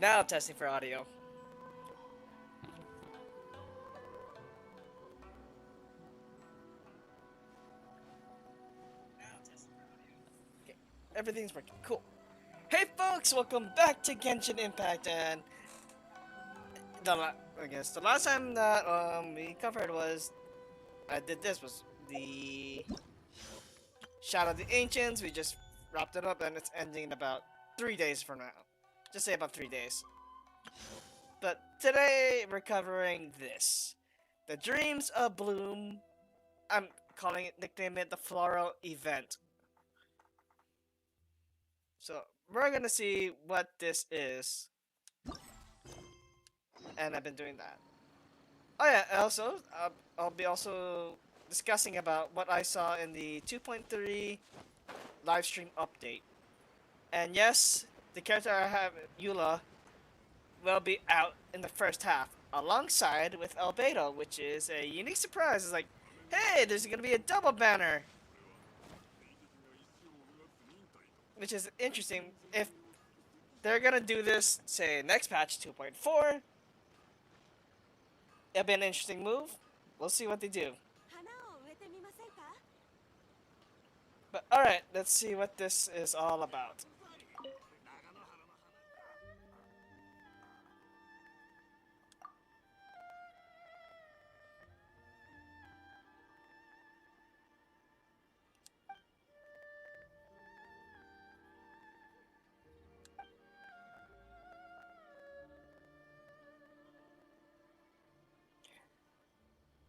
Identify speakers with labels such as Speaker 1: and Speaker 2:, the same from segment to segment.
Speaker 1: Now testing for audio. Okay, everything's working. Cool. Hey folks, welcome back to Genshin Impact, and I guess the last time that we covered was I did this was the Shadow of the Ancients. We just wrapped it up, and it's ending in about 3 days from now. Just say about 3 days. But today we're covering this: the Dreams of Bloom. I'm calling it, nickname it the Floral event. So we're gonna see what this is, and I've been doing that. Oh yeah, also I'll be also discussing about what I saw in the 2.3 livestream update. And yes, the character I have, Eula, will be out in the first half, alongside with Albedo, which is a unique surprise. It's like, hey, there's gonna be a double banner, which is interesting. If they're gonna do this, say next patch 2.4, it'll be an interesting move. We'll see what they do. But alright, let's see what this is all about.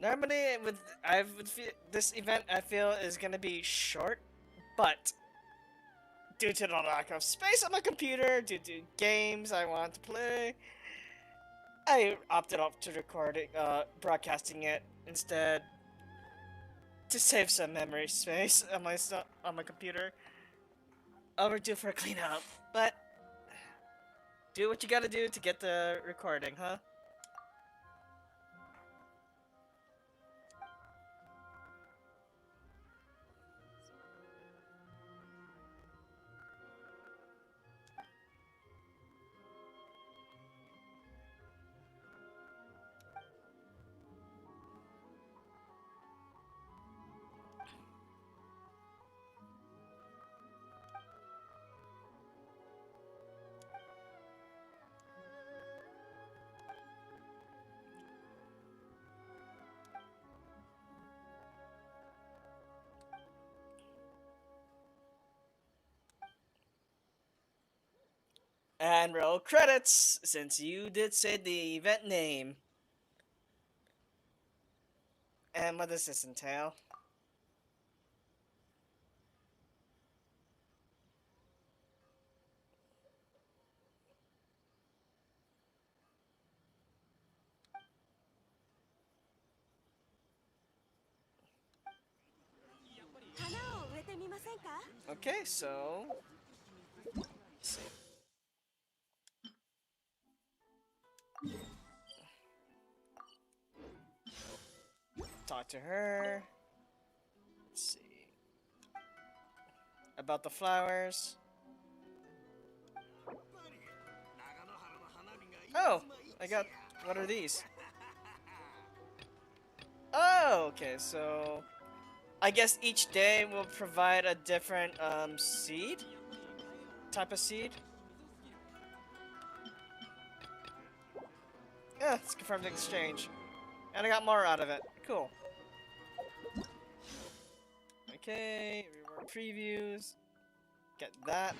Speaker 1: Normally, this event I feel is gonna be short, but due to the lack of space on my computer, due to games I want to play, I opted off to broadcasting it instead to save some memory space on my computer. Overdue for a cleanup, but do what you gotta do to get the recording, huh? And roll credits, since you did say the event name. And what does this entail? Okay, so let's see. Talk to her. Let's see about the flowers. Oh, I got. What are these? Oh, okay. So I guess each day will provide a different seed, type of seed. Yeah, it's confirmed exchange, and I got more out of it. Cool. Okay, reward previews. Get that.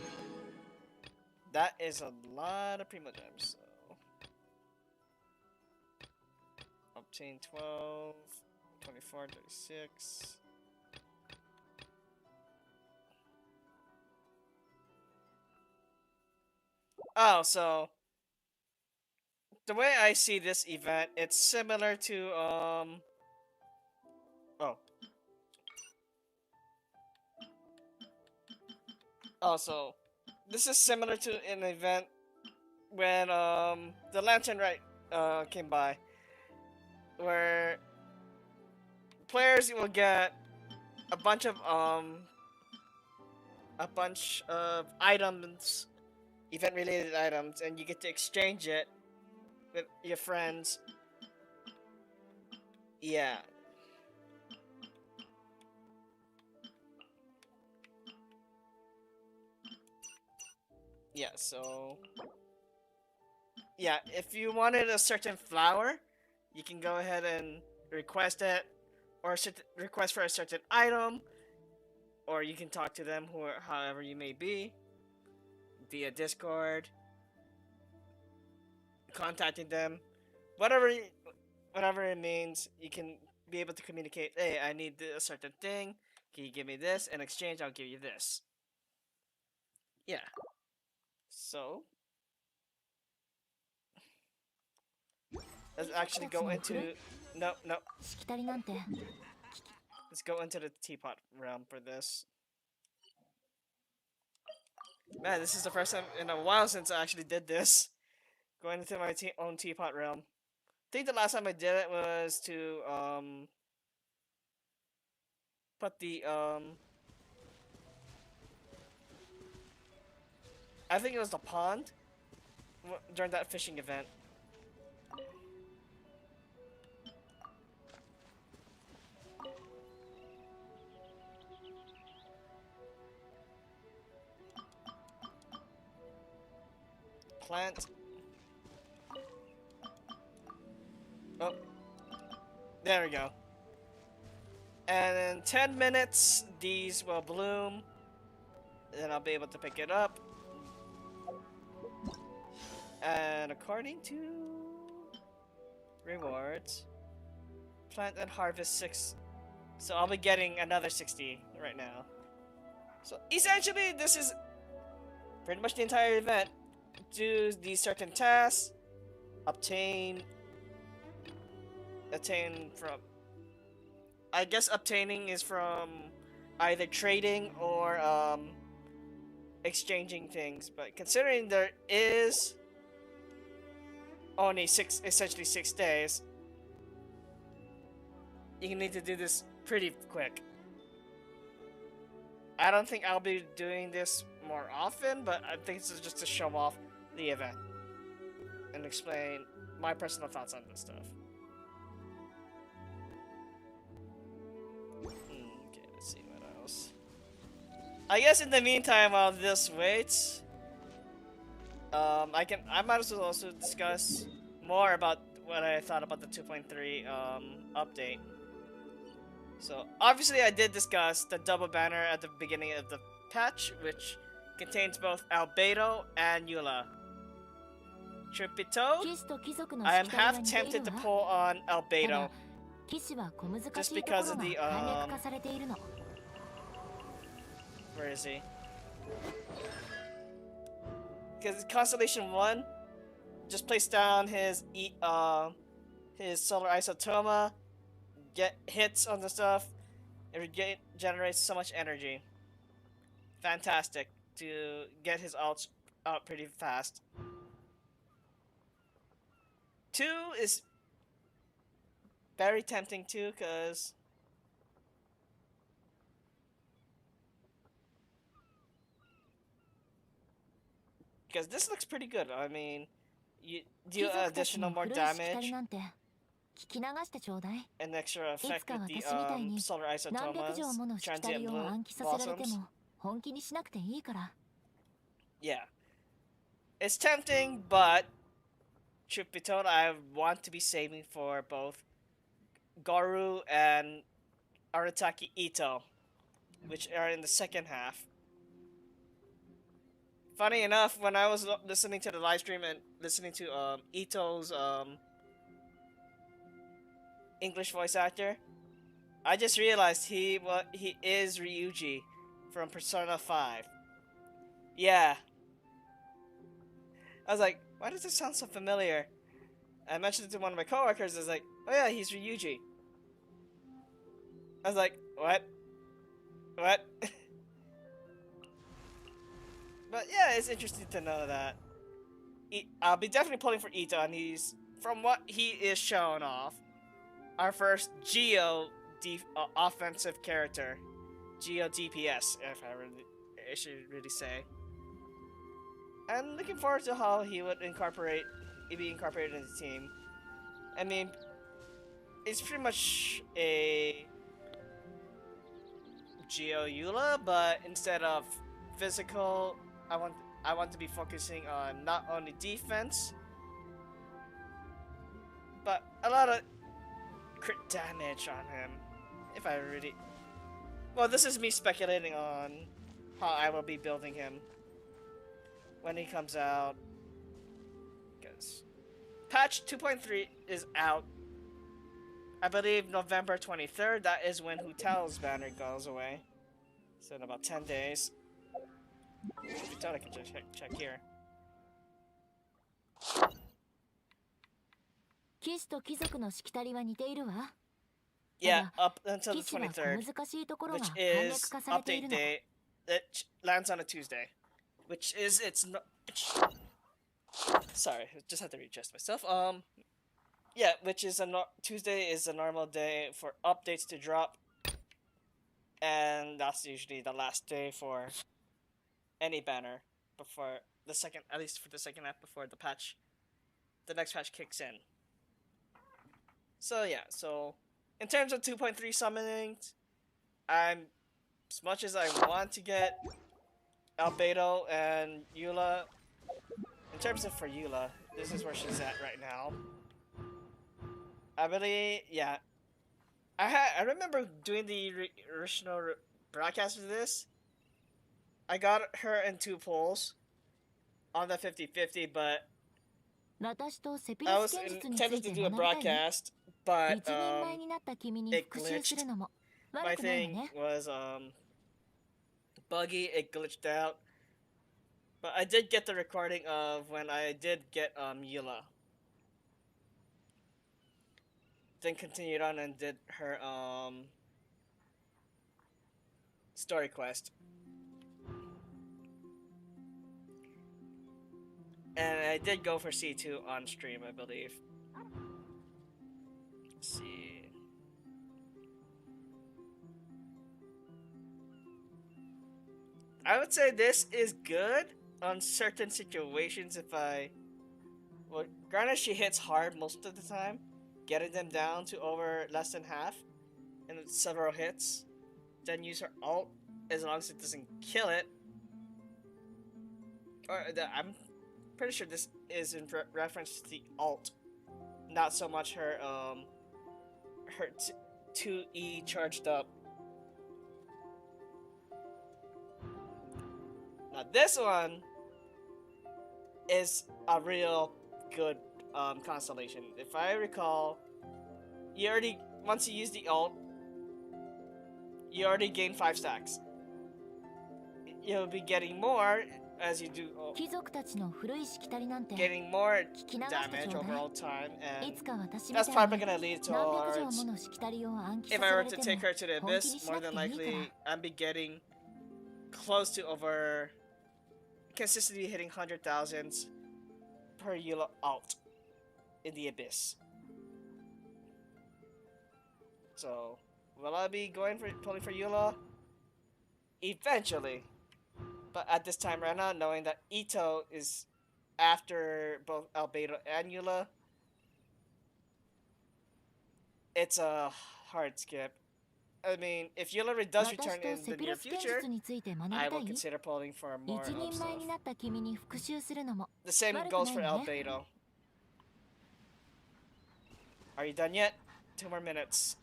Speaker 1: That is a lot of primo gems. So obtain 12, 24, 36. Oh, so the way I see this event, it's similar to oh. Oh, so this is similar to an event when the Lantern Rite came by, where players will get a bunch of items event-related items, and you get to exchange it with your friends. Yeah. Yeah, so... Yeah, if you wanted a certain flower, you can go ahead and request it, or request for a certain item, or you can talk to them however you may be, via Discord, contacting them, whatever whatever it means. You can be able to communicate. Hey, I need a certain thing. Can you give me this? In exchange, I'll give you this. Yeah. So let's actually go into no. Let's go into the teapot realm for this. Man, this is the first time in a while since I actually did this. Going into my own teapot realm. I think the last time I did it was to put the I think it was the pond during that fishing event. Plant. Oh, there we go. And in 10 minutes, these will bloom. Then I'll be able to pick it up. And according to rewards, plant and harvest 6. So I'll be getting another 60 right now. So essentially, this is pretty much the entire event. Do these certain tasks, obtain from, I guess obtaining is from either trading or exchanging things, but considering there is only essentially 6 days, you need to do this pretty quick. I don't think I'll be doing this more often, but I think this is just to show off the event and explain my personal thoughts on this stuff. Okay, let's see what else. I guess in the meantime, while this waits, I might as well also discuss more about what I thought about the 2.3 update. So obviously I did discuss the double banner at the beginning of the patch, which contains both Albedo and Eula. Tripito, I am half tempted to pull on Albedo, just because of the where is he? Because Constellation 1 just place down his solar isotoma, get hits on the stuff, it generates so much energy. Fantastic to get his ults out pretty fast. 2 is very tempting too, because this looks pretty good. I mean, you do additional more damage, an extra effect with the solar isotomas, transient blossoms. Yeah, it's tempting, but truth be told, I want to be saving for both Gorou and Arataki Itto, which are in the second half. Funny enough, when I was listening to the live stream and listening to Itto's English voice actor, I just realized he is Ryuji from Persona 5. Yeah. I was like, why does this sound so familiar? I mentioned it to one of my coworkers. I was like, oh yeah, he's Ryuji. I was like, what? What? But yeah, it's interesting to know that. I'll be definitely pulling for Itto, and he's, from what he is showing off, our first Geo offensive character. Geo DPS, if I should really say. I'm looking forward to how he would be incorporated in the team. I mean, it's pretty much a Eula, but instead of physical, I want to be focusing on not only defense, but a lot of crit damage on him. If I really, well, this is me speculating on how I will be building him when he comes out. Because patch 2.3 is out. I believe November 23rd. That is when Hotel's banner goes away. So in about 10 days. If you thought I could just check here. Yeah, up until the 23rd, which is update day. It lands on a Tuesday, which is sorry, I just had to readjust myself. Yeah, which is Tuesday is a normal day for updates to drop, and that's usually the last day for any banner before the second, at least for the second half before the next patch kicks in. So yeah, so in terms of 2.3 summonings, as much as I want to get Albedo and Eula, in terms of for Eula, this is where she's at right now. I really, yeah. I remember doing the original broadcast of this. I got her in 2 polls on the 50-50, but I was intended to do a broadcast, but it glitched. My thing was buggy, it glitched out. But I did get the recording of when I did get Eula. Then continued on and did her story quest. And I did go for C2 on stream, I believe. Let's see. I would say this is good on certain situations if well, granted she hits hard most of the time, getting them down to over less than half in several hits, then use her ult as long as it doesn't kill it. I'm pretty sure this is in reference to the ult, not so much her her 2E charged up. Now this one is a real good constellation. If I recall, once you use the ult, you already gain 5 stacks. You'll be getting more as you do, getting more damage overall time, and that's probably gonna lead towards, if I were to take her to the Abyss, more than likely I'll be getting close to over, consistently hitting 100,000s per Eula ult in the Abyss. So, will I be pulling for Eula? Eventually. But at this time right now, knowing that Itto is after both Albedo and Eula, it's a hard skip. I mean, if Eula does return in the near future, I will consider pulling for more of stuff. The same goes for Albedo. Are you done yet? 2 more minutes.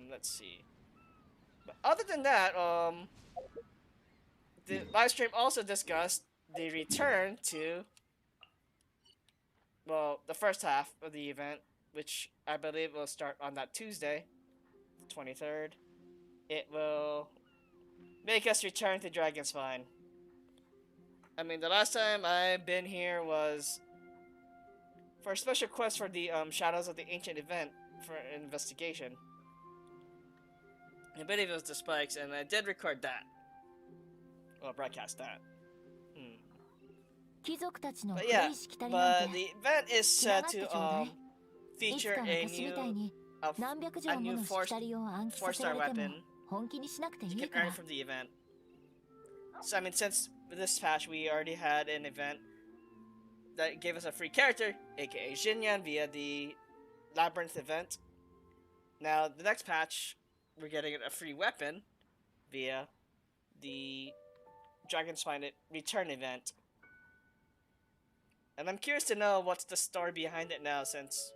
Speaker 1: Let's see. But other than that, the livestream also discussed the return to, well, the first half of the event, which I believe will start on that Tuesday, the 23rd. It will make us return to Dragon's Spine. I mean, the last time I've been here was for a special quest for the Shadows of the Ancient event for investigation. I believe it was the spikes, and I did record that. Well, broadcast that. But yeah, but the event is set to feature a new 4-star weapon you can earn from the event. So I mean, since this patch we already had an event that gave us a free character, aka Xinyan, via the Labyrinth event. Now, the next patch, we're getting a free weapon via the Dragon Spine Return event. And I'm curious to know what's the story behind it now, since,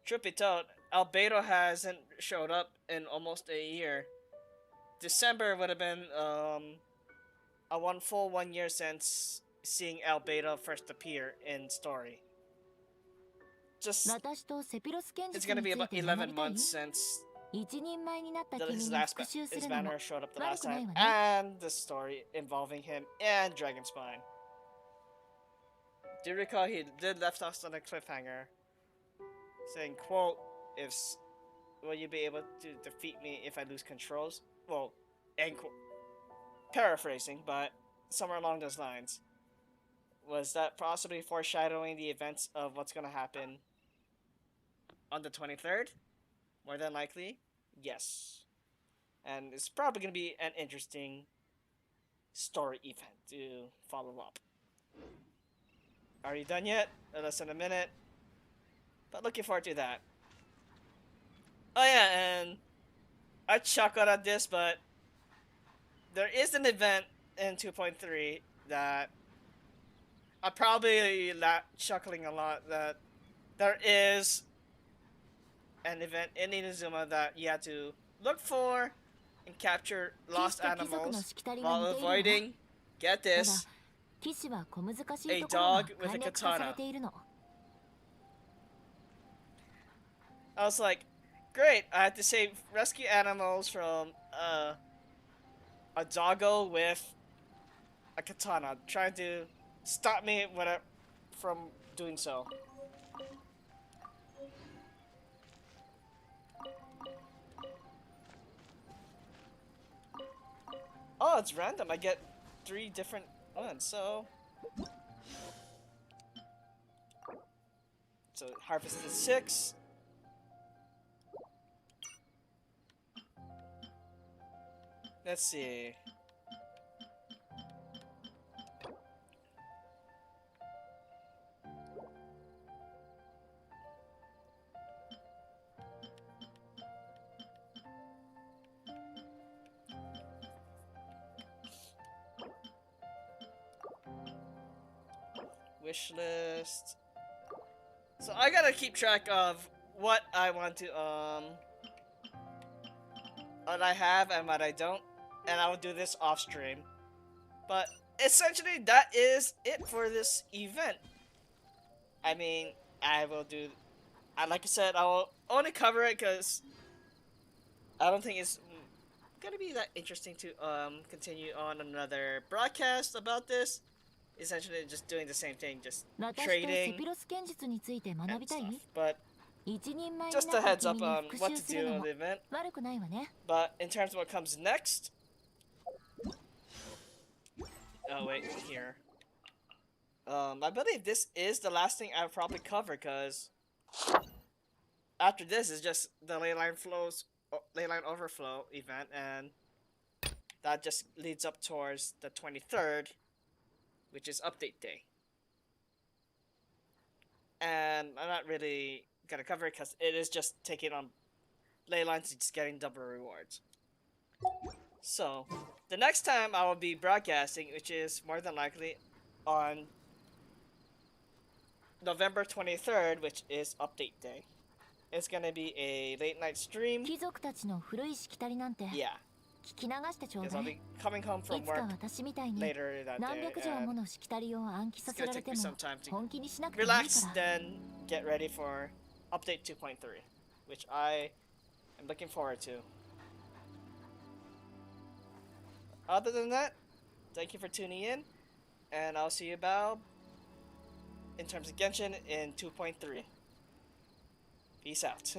Speaker 1: truth be told, Albedo hasn't showed up in almost a year. December would have been a full 1 year since seeing Albedo first appear in story. Just, it's gonna be about 11 months since his banner showed up the last time, and the story involving him and Dragonspine. Do you recall he did left us on a cliffhanger, saying, quote, will you be able to defeat me if I lose controls? Well, end quote. Paraphrasing, but somewhere along those lines. Was that possibly foreshadowing the events of what's gonna happen on the 23rd? More than likely, yes. And it's probably gonna be an interesting story event to follow up. Are you done yet? Less than a minute. But looking forward to that. Oh yeah, and I chuckled at this, but there is an event in 2.3 that I'm probably chuckling a lot, that there is an event in Inazuma that you have to look for and capture lost animals while avoiding, get this, a dog with a katana. I was like, great, I had to save rescue animals from a doggo with a katana, trying to stop me from doing so. Oh, it's random. I get 3 different ones, so harvested 6. Let's see. Wish list. So I gotta keep track of what I want to what I have and what I don't, and I will do this off stream. But essentially, that is it for this event. I mean, I will do, like I said, I will only cover it because I don't think it's gonna be that interesting to continue on another broadcast about this. Essentially just doing the same thing, just trading and stuff. But just a heads up on what to do in the event. But in terms of what comes next, oh wait, here. I believe this is the last thing I'll probably cover, because after this is just the Leyline Overflow event, and that just leads up towards the 23rd, which is update day. And I'm not really gonna cover it because it is just taking on Leylines and just getting double rewards. So, the next time I will be broadcasting, which is more than likely on November 23rd, which is update day. It's gonna be a late night stream. Yeah. Because I'll be coming home from work later that day, and it's gonna take me some time to relax, then get ready for update 2.3, which I am looking forward to. Other than that, thank you for tuning in, and I'll see you about in terms of Genshin in 2.3. Peace out.